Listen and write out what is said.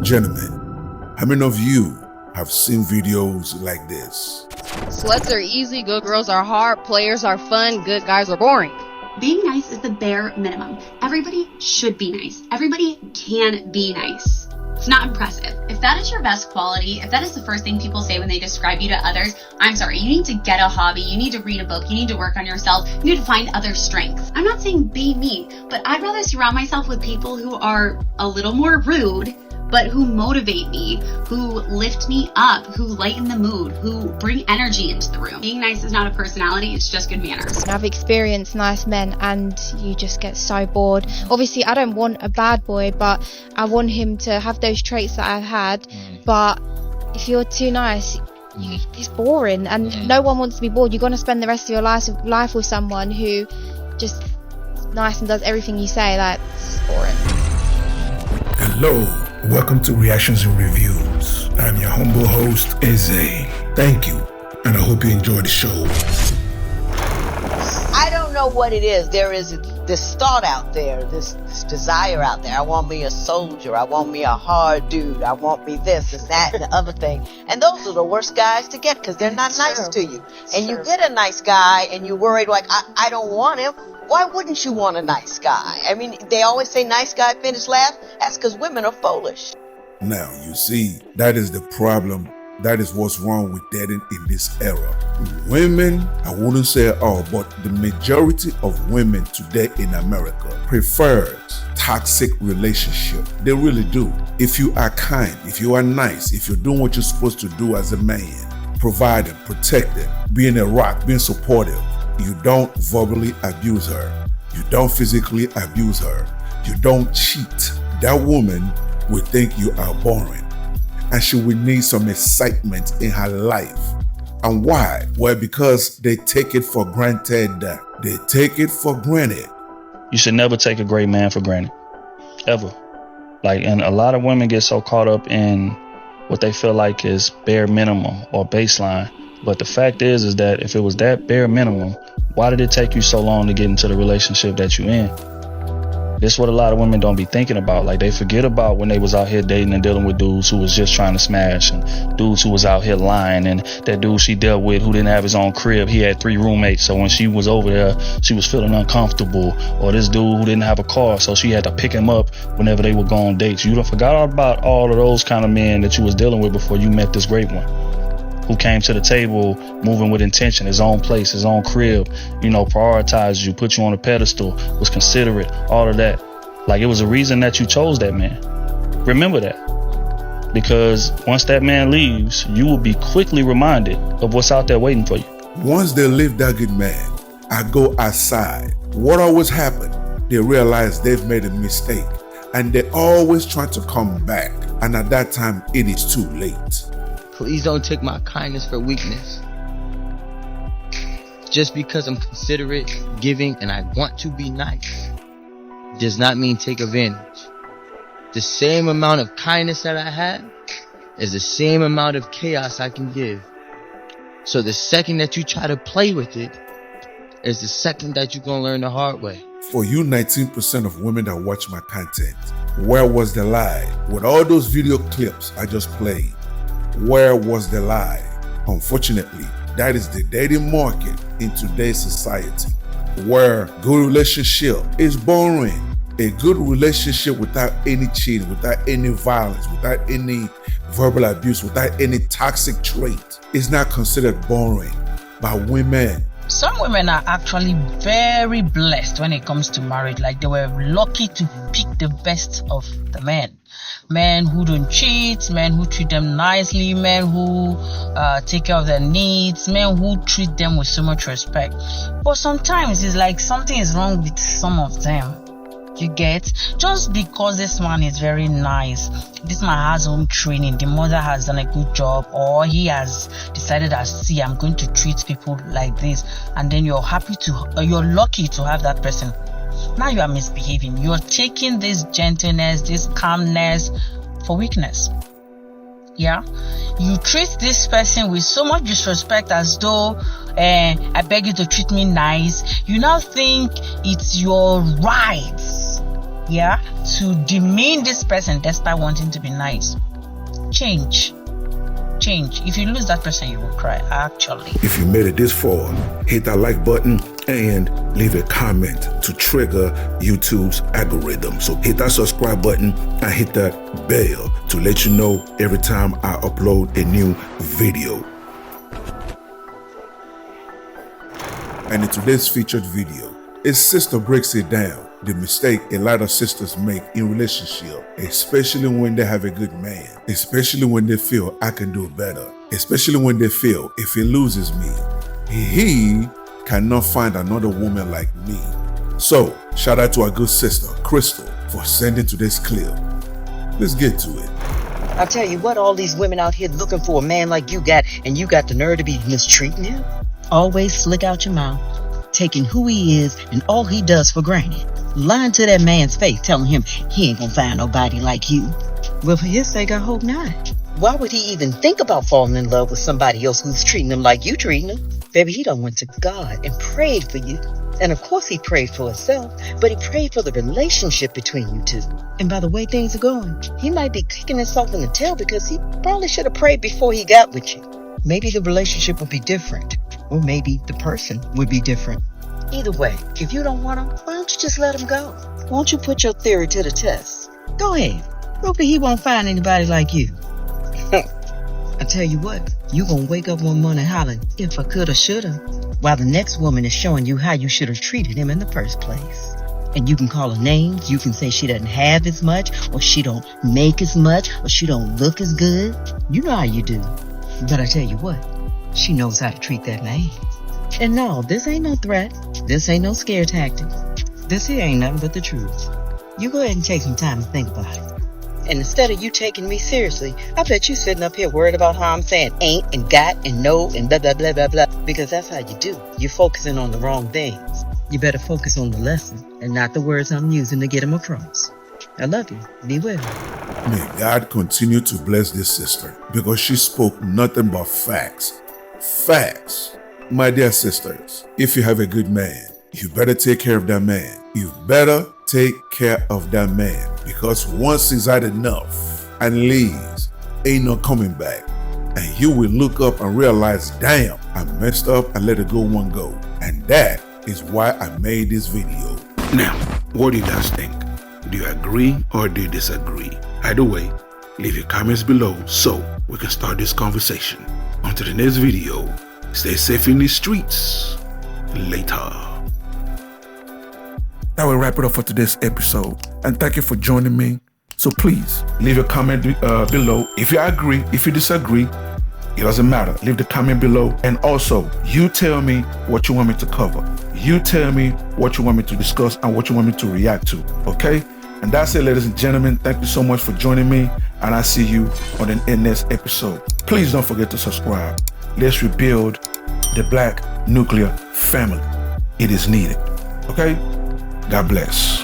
Gentlemen, how many of you have seen videos like this? Sluts are easy, good girls are hard, players are fun, good guys are boring. Being nice is the bare minimum. Everybody should be nice. Everybody can be nice. It's not impressive. If that is your best quality, if that is the first thing people say when they describe you to others, I'm sorry, you need to get a hobby, you need to read a book, you need to work on yourself, you need to find other strengths. I'm not saying be me, but I'd rather surround myself with people who are a little more rude, but who motivate me, who lift me up, who lighten the mood, who bring energy into the room. Being nice is not a personality, it's just good manners. I've experienced nice men and you just get so bored. Obviously, I don't want a bad boy, but I want him to have those traits that I've had. But if you're too nice, it's boring and no one wants to be bored. You're going to spend the rest of your life with someone who just is nice and does everything you say. That's boring. Hello. Welcome to Reactions and Reviews. I'm your humble host, Eze. Thank you, and I hope you enjoy the show. I don't know what it is. There is this thought out there, this desire out there. I want me a soldier. I want me a hard dude. I want me this and that and the other thing. And those are the worst guys to get because they're not nice to you. And you get a nice guy and you're worried like, I don't want him. Why wouldn't you want a nice guy? I mean, they always say nice guy finish last. That's because women are foolish. Now, you see, that is the problem. That is what's wrong with dating in this era. Women, I wouldn't say all, but the majority of women today in America prefers toxic relationship. They really do. If you are kind, if you are nice, if you're doing what you're supposed to do as a man, providing, protecting, being a rock, being supportive, you don't verbally abuse her. You don't physically abuse her. You don't cheat. That woman will think you are boring. And she will need some excitement in her life. And why? Well, because they take it for granted. They take it for granted. You should never take a great man for granted. Ever. And a lot of women get so caught up in what they feel like is bare minimum or baseline. But the fact is that if it was that bare minimum, why did it take you so long to get into the relationship that you in? This is what a lot of women don't be thinking about. Like, they forget about when they was out here dating and dealing with dudes who was just trying to smash, and dudes who was out here lying, and that dude she dealt with who didn't have his own crib, he had 3 roommates, so when she was over there, she was feeling uncomfortable. Or this dude who didn't have a car, so she had to pick him up whenever they would go on dates. You done forgot about all of those kind of men that you was dealing with before you met this great one, who came to the table moving with intention, his own place, his own crib, prioritized you, put you on a pedestal, was considerate, all of that. Like, it was a reason that you chose that man. Remember that. Because once that man leaves, you will be quickly reminded of what's out there waiting for you. Once they leave that good man, I go outside. What always happens? They realize they've made a mistake and they always try to come back. And at that time, it is too late. Please don't take my kindness for weakness. Just because I'm considerate, giving, and I want to be nice does not mean take advantage. The same amount of kindness that I have is the same amount of chaos I can give. So the second that you try to play with it is the second that you're going to learn the hard way. For you 19% of women that watch my content, where was the lie? With all those video clips I just played, where was the lie? Unfortunately, that is the dating market in today's society, where good relationship is boring. A good relationship without any cheating, without any violence, without any verbal abuse, without any toxic trait is not considered boring by women. Some women are actually very blessed when it comes to marriage. Like, they were lucky to pick the best of the men. Men who don't cheat, men who treat them nicely, men who take care of their needs, men who treat them with so much respect. But sometimes it's like something is wrong with some of them. You get? Just because this man is very nice, this man has home training, the mother has done a good job, or he has decided that, see, I'm going to treat people like this, and then you're lucky to have that person. Now you are misbehaving. You're taking this gentleness, this calmness for weakness. Yeah, you treat this person with so much disrespect, as though I beg you to treat me nice. You now think it's your right yeah, to demean this person despite wanting to be nice. Change. If you lose that person, you will cry, actually. If you made it this far, hit that like button and leave a comment to trigger YouTube's algorithm. So hit that subscribe button and hit that bell to let you know every time I upload a new video. And in today's featured video, a sister breaks it down, the mistake a lot of sisters make in relationship, especially when they have a good man, especially when they feel I can do better, especially when they feel if he loses me, he cannot find another woman like me. So, shout out to our good sister, Crystal, for sending today's clip. Let's get to it. I tell you what, all these women out here looking for a man like you got, and you got the nerve to be mistreating him? Always slick out your mouth, taking who he is and all he does for granted. Lying to that man's face, telling him he ain't gonna find nobody like you. Well, for his sake, I hope not. Why would he even think about falling in love with somebody else who's treating him like you treating him? Baby, he done went to God and prayed for you. And of course he prayed for himself, but he prayed for the relationship between you two. And by the way things are going, he might be kicking himself in the tail because he probably should have prayed before he got with you. Maybe the relationship would be different, or maybe the person would be different. Either way, if you don't want him, why don't you just let him go? Why don't you put your theory to the test? Go ahead. Prove that he won't find anybody like you. I tell you what, you gonna wake up one morning hollering, if I coulda, shoulda, while the next woman is showing you how you should have treated him in the first place. And you can call her names, you can say she doesn't have as much, or she don't make as much, or she don't look as good. You know how you do. But I tell you what, she knows how to treat that man. And no, this ain't no threat. This ain't no scare tactic. This here ain't nothing but the truth. You go ahead and take some time to think about it. And instead of you taking me seriously, I bet you sitting up here worried about how I'm saying ain't and got and no and blah, blah, blah, blah, blah. Because that's how you do. You're focusing on the wrong things. You better focus on the lesson and not the words I'm using to get them across. I love you. Be well. May God continue to bless this sister because she spoke nothing but facts. Facts. My dear sisters, if you have a good man, you better take care of that man. You better take care of that man because once he's had enough and leaves, ain't no coming back. And you will look up and realize, damn, I messed up and let a good one go. And that is why I made this video. Now, what do you guys think? Do you agree or do you disagree? Either way, leave your comments below so we can start this conversation. Until the next video, stay safe in the streets. Later. That will wrap it up for today's episode. And thank you for joining me. So please, leave a comment below. If you agree, if you disagree, it doesn't matter. Leave the comment below. And also, you tell me what you want me to cover. You tell me what you want me to discuss and what you want me to react to. Okay? And that's it, ladies and gentlemen. Thank you so much for joining me. And I'll see you on the next episode. Please don't forget to subscribe. Let's rebuild the Black nuclear family. It is needed. Okay? God bless.